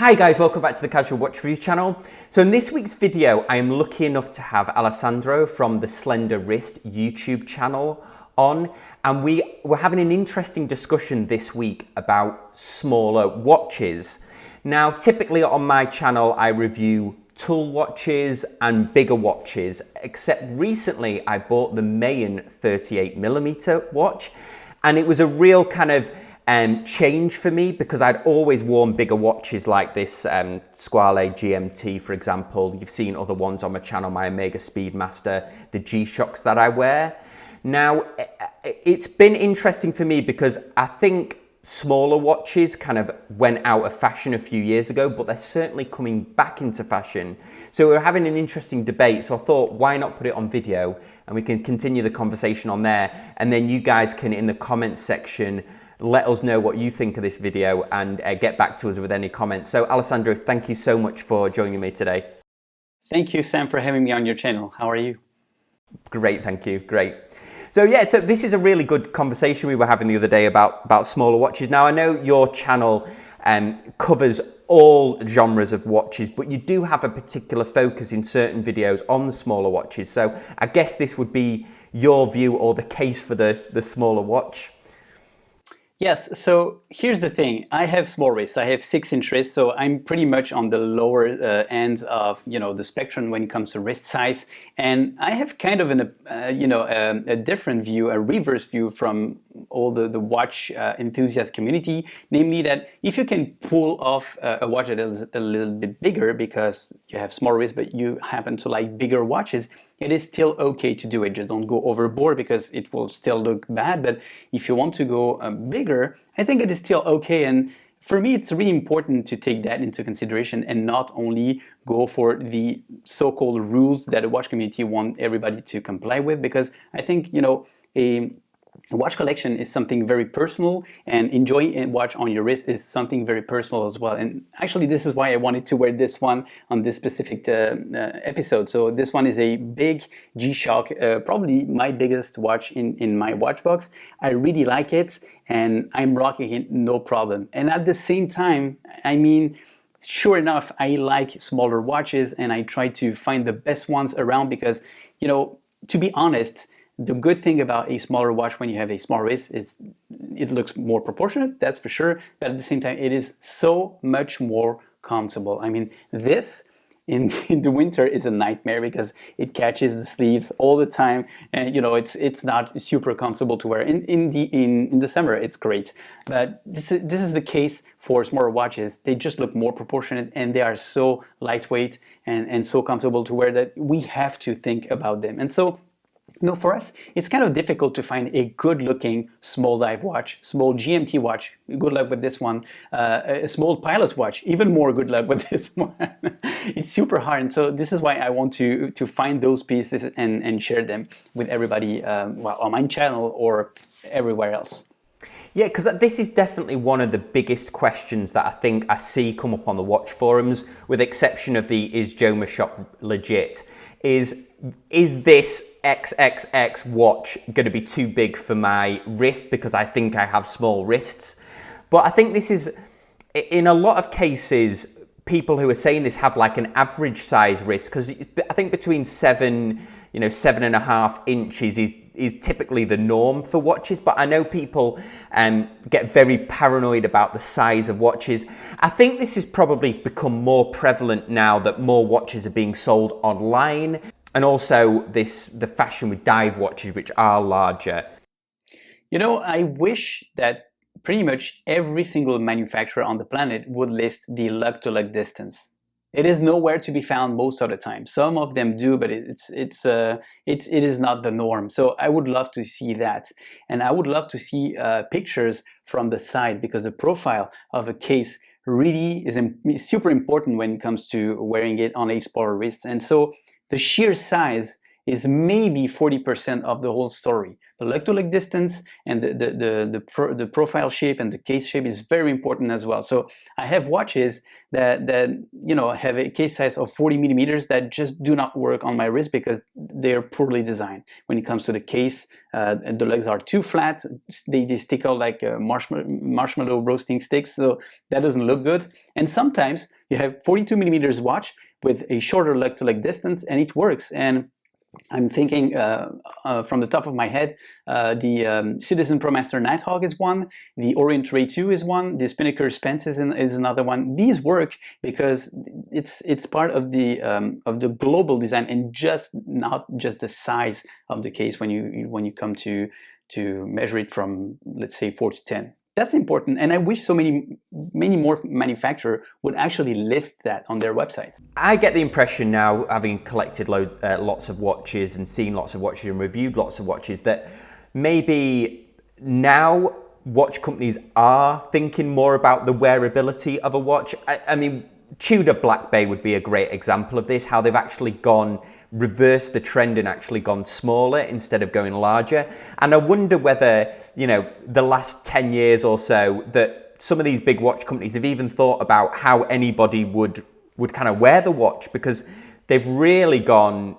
Hi guys, welcome back to the Casual Watch Review channel. So in this week's video, I am lucky enough to have Alessandro from the Slender Wrist YouTube channel on, and we're having an interesting discussion this week about smaller watches. Now, typically on my channel, I review tool watches and bigger watches, except recently I bought the Mayan 38mm watch, and it was a real kind of change for me because I'd always worn bigger watches like this Squale GMT, for example. You've seen other ones on my channel, my Omega Speedmaster, the G-Shocks that I wear. Now, it's been interesting for me because I think smaller watches kind of went out of fashion a few years ago, but they're certainly coming back into fashion. So we're having an interesting debate, so I thought, why not put it on video and we can continue the conversation on there, and then you guys can, in the comments section, let us know what you think of this video and get back to us with any comments. So Alessandro, thank you so much for joining me today. Thank you, Sam, for having me on your channel. How are you? Great, thank you, great. So yeah, so this is a really good conversation we were having the other day about smaller watches. Now I know your channel covers all genres of watches, but you do have a particular focus in certain videos on the smaller watches. So I guess this would be your view or the case for the smaller watch. Yes, so here's the thing. I have small wrists. I have 6-inch wrists, so I'm pretty much on the lower end of the spectrum when it comes to wrist size. And I have kind of a different view, a reverse view from all the watch enthusiast community, namely that if you can pull off a watch that is a little bit bigger because you have small wrists but you happen to like bigger watches, it is still okay to do it. Just don't go overboard because it will still look bad. But if you want to go bigger, I think it is still okay. And for me, it's really important to take that into consideration and not only go for the so-called rules that the watch community want everybody to comply with, because I think, a watch collection is something very personal, and enjoying a watch on your wrist is something very personal as well. And actually, this is why I wanted to wear this one on this specific episode. So this one is a big G-Shock, probably my biggest watch in my watch box. I really like it, and I'm rocking it no problem. And at the same time, I mean, sure enough, I like smaller watches, and I try to find the best ones around because, to be honest, the good thing about a smaller watch when you have a small wrist is it looks more proportionate, that's for sure, but at the same time it is so much more comfortable. I mean, this in the winter is a nightmare because it catches the sleeves all the time, and it's not super comfortable to wear. In the summer it's great, but this is the case for smaller watches. They just look more proportionate and they are so lightweight and so comfortable to wear that we have to think about them. And so for us, it's kind of difficult to find a good-looking small dive watch, small GMT watch. Good luck with this one. A small pilot watch, even more good luck with this one. It's super hard, and so this is why I want to find those pieces and share them with everybody, on my channel or everywhere else. Yeah, because this is definitely one of the biggest questions that I think I see come up on the watch forums, with the exception of the "Is Joma shop legit?" Is this XXX watch going to be too big for my wrist because I think I have small wrists? But I think this is, in a lot of cases, people who are saying this have like an average size wrist, because I think between 7.5 inches is typically the norm for watches. But I know people get very paranoid about the size of watches. I think this has probably become more prevalent now that more watches are being sold online, and also the fashion with dive watches, which are larger. I wish that pretty much every single manufacturer on the planet would list the lug-to-lug distance. It is nowhere to be found most of the time. Some of them do, but it is not the norm. So I would love to see that, and I would love to see pictures from the side, because the profile of a case really is super important when it comes to wearing it on a smaller wrist. And so the sheer size is maybe 40% of the whole story. The lug-to-lug distance and the profile shape and the case shape is very important as well. So I have watches that have a case size of 40 millimeters that just do not work on my wrist because they are poorly designed. When it comes to the case, the lugs are too flat. They stick out like marshmallow roasting sticks, so that doesn't look good. And sometimes you have 42 millimeters watch with a shorter lug-to-lug distance, and it works. And I'm thinking from the top of my head, the Citizen ProMaster Nighthawk is one, the Orient Ray 2 is one, the Spinnaker Spence is another one. These work because it's part of the global design and not just the size of the case when you come to measure it from, let's say, 4 to 10. That's important, and I wish so many more manufacturers would actually list that on their websites. I get the impression now, having collected lots of watches and seen lots of watches and reviewed lots of watches, that maybe now watch companies are thinking more about the wearability of a watch. I mean, Tudor Black Bay would be a great example of this, how they've actually reversed the trend and actually gone smaller instead of going larger. And I wonder whether, the last 10 years or so, that some of these big watch companies have even thought about how anybody would kind of wear the watch, because they've really gone,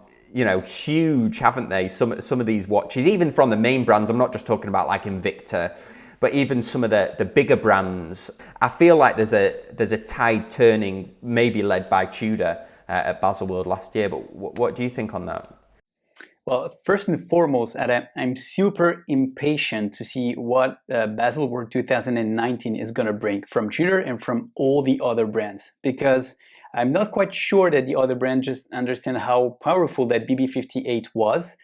huge, haven't they? Some of these watches, even from the main brands, I'm not just talking about like Invicta, but even some of the bigger brands, I feel like there's a tide turning, maybe led by Tudor at Baselworld last year. But what do you think on that? Well, first and foremost, Adam, I'm super impatient to see what Baselworld 2019 is going to bring from Tudor and from all the other brands, because I'm not quite sure that the other brands just understand how powerful that BB58 was.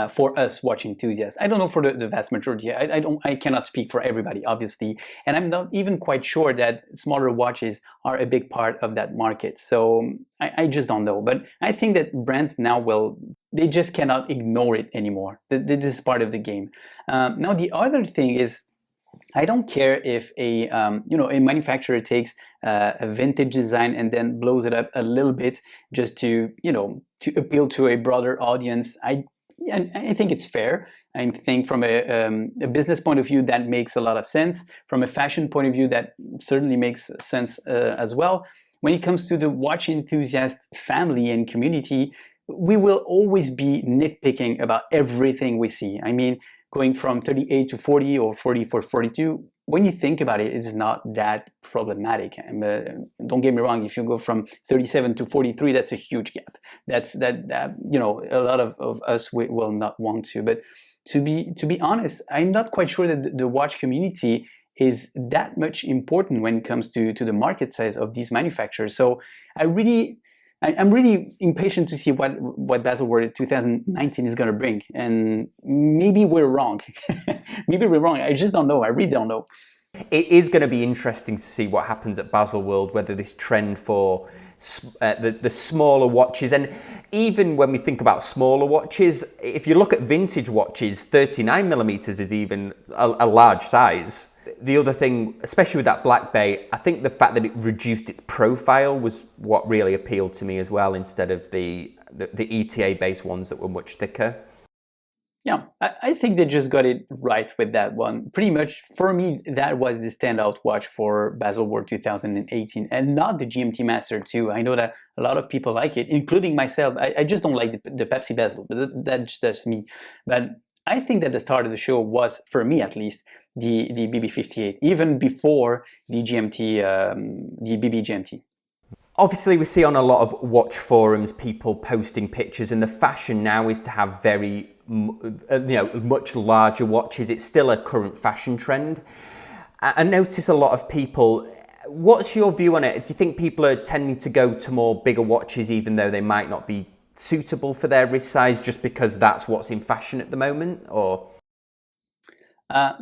For us watch enthusiasts. I don't know for the vast majority. I cannot speak for everybody, obviously, and I'm not even quite sure that smaller watches are a big part of that market. So I just don't know. But I think that brands now they just cannot ignore it anymore. This is part of the game. Now the other thing is, I don't care if a manufacturer takes a vintage design and then blows it up a little bit just to appeal to a broader audience. I think it's fair. I think from a business point of view, that makes a lot of sense. From a fashion point of view, that certainly makes sense as well. When it comes to the watch enthusiast family and community, we will always be nitpicking about everything we see. I mean, going from 38 to 40 or 40 for 42, when you think about it, it's not that problematic. Don't get me wrong, if you go from 37 to 43, that's a huge gap. A lot of us will not want to. But to be honest, I'm not quite sure that the watch community is that much important when it comes to the market size of these manufacturers. So I'm really impatient to see what Baselworld 2019 is going to bring, and maybe we're wrong. Maybe we're wrong. I just don't know. I really don't know. It is going to be interesting to see what happens at Baselworld, whether this trend for the smaller watches, and even when we think about smaller watches, if you look at vintage watches, 39 millimeters is even a large size. The other thing, especially with that Black Bay, I think the fact that it reduced its profile was what really appealed to me as well, instead of the ETA-based ones that were much thicker. Yeah, I think they just got it right with that one. Pretty much, for me, that was the standout watch for Baselworld 2018, and not the GMT Master 2. I know that a lot of people like it, including myself. I just don't like the Pepsi bezel, but that's just me. But I think that the start of the show was, for me at least, the BB58, even before the BB GMT. Obviously, we see on a lot of watch forums people posting pictures, and the fashion now is to have much larger watches. It's still a current fashion trend. I notice a lot of people. What's your view on it? Do you think people are tending to go to more bigger watches, even though they might not be suitable for their wrist size, just because that's what's in fashion at the moment, or?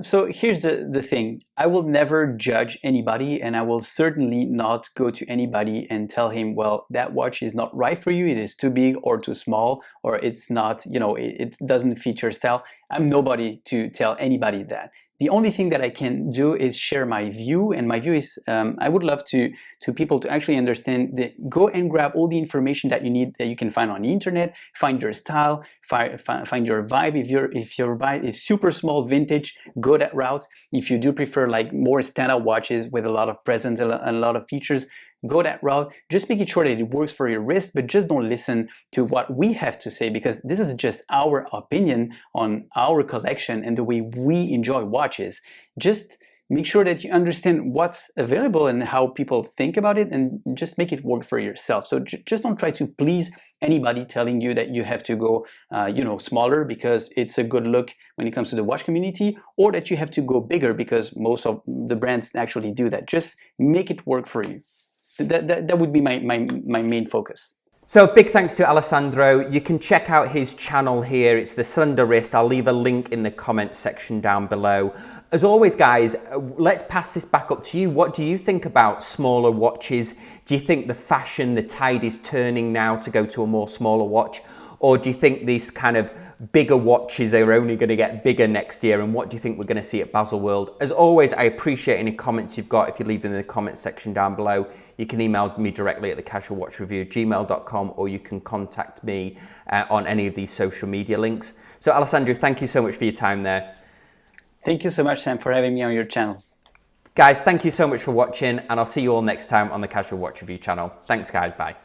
So here's the thing. I will never judge anybody, and I will certainly not go to anybody and tell him, well, that watch is not right for you. It is too big or too small, or it's not, it doesn't fit your style. I'm nobody to tell anybody that. The only thing that I can do is share my view, and my view is I would love to people to actually understand that go and grab all the information that you need, that you can find on the internet, find your style, find your vibe. If your vibe is super small vintage, go that route. If you do prefer like more standout watches with a lot of presence and a lot of features, go that route. Just making sure that it works for your wrist, but just don't listen to what we have to say, because this is just our opinion on our collection and the way we enjoy watches. Just make sure that you understand what's available and how people think about it, and just make it work for yourself. So just don't try to please anybody telling you that you have to go smaller because it's a good look when it comes to the watch community, or that you have to go bigger because most of the brands actually do that. Just make it work for you. That would be my main focus. So big thanks to Alessandro. You can check out his channel here. It's the Slender Wrist. I'll leave a link in the comments section down below. As always, guys, let's pass this back up to you. What do you think about smaller watches? Do you think the fashion, the tide is turning now to go to a more smaller watch? Or do you think these kind of bigger watches are only going to get bigger next year? And what do you think we're going to see at Baselworld? As always, I appreciate any comments you've got. If you leave them in the comments section down below, you can email me directly at thecasualwatchreviewer@gmail.com, or you can contact me on any of these social media links. So Alessandro, thank you so much for your time there. Thank you so much, Sam, for having me on your channel. Guys, thank you so much for watching, and I'll see you all next time on the Casual Watch Review channel. Thanks, guys. Bye.